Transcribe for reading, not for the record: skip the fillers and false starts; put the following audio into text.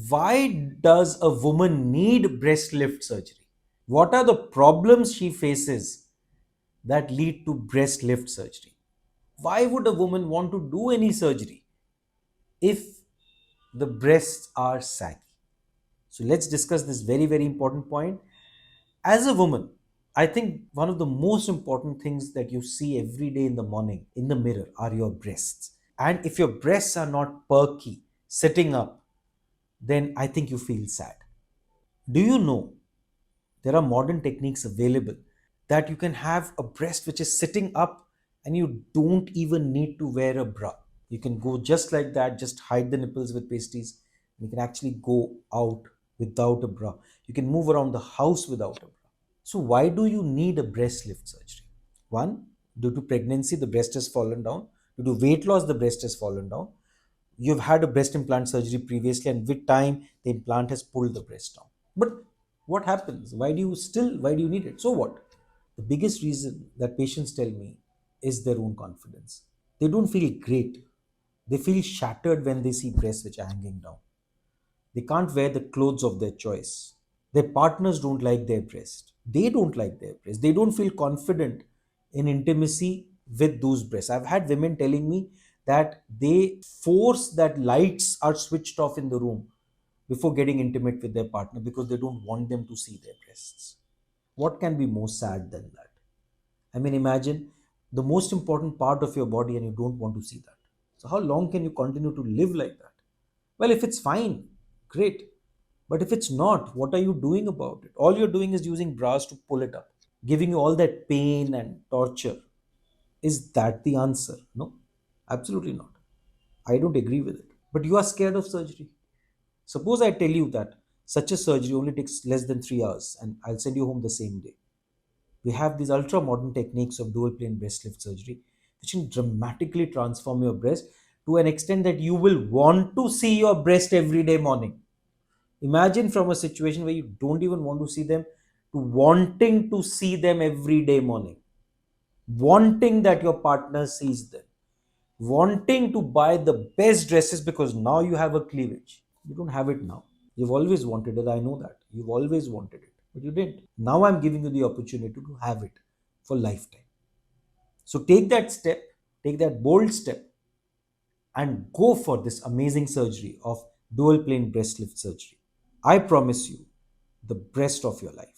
Why does a woman need breast lift surgery? What are the problems she faces that lead to breast lift surgery? Why would a woman want to do any surgery if the breasts are saggy? So let's discuss this very, very important point. As a woman, I think one of the most important things that you see every day in the morning in the mirror are your breasts. And if your breasts are not perky, sitting up, then I think you feel sad. Do you know there are modern techniques available that you can have a breast which is sitting up and you don't even need to wear a bra? You can go just like that, just hide the nipples with pasties. You can actually go out without a bra. You can move around the house without a bra. So, why do you need a breast lift surgery? One, due to pregnancy, the breast has fallen down. Due to weight loss, the breast has fallen down. You've had a breast implant surgery previously, and with time, the implant has pulled the breast down. But what happens? Why do you need it? So what? The biggest reason that patients tell me is their own confidence. They don't feel great. They feel shattered when they see breasts which are hanging down. They can't wear the clothes of their choice. Their partners don't like their breast. They don't like their breast. They don't feel confident in intimacy with those breasts. I've had women telling me that they force that lights are switched off in the room before getting intimate with their partner because they don't want them to see their breasts. What can be more sad than that? I mean, imagine the most important part of your body and you don't want to see that. So, how long can you continue to live like that? Well, if it's fine, great. But if it's not, what are you doing about it? All you're doing is using bras to pull it up, giving you all that pain and torture. Is that the answer? No, absolutely not. I don't agree with it. But you are scared of surgery. Suppose I tell you that such a surgery only takes less than 3 hours and I'll send you home the same day. We have these ultra modern techniques of dual plane breast lift surgery, which can dramatically transform your breast to an extent that you will want to see your breast every day morning. Imagine from a situation where you don't even want to see them to wanting to see them every day morning, wanting that your partner sees them, wanting to buy the best dresses because now you have a cleavage. You don't have it now. You've always wanted it. I know that. You've always wanted it, but you didn't. Now I'm giving you the opportunity to have it for lifetime. So take that step, take that bold step, and go for this amazing surgery of dual plane breast lift surgery. I promise you the breast of your life.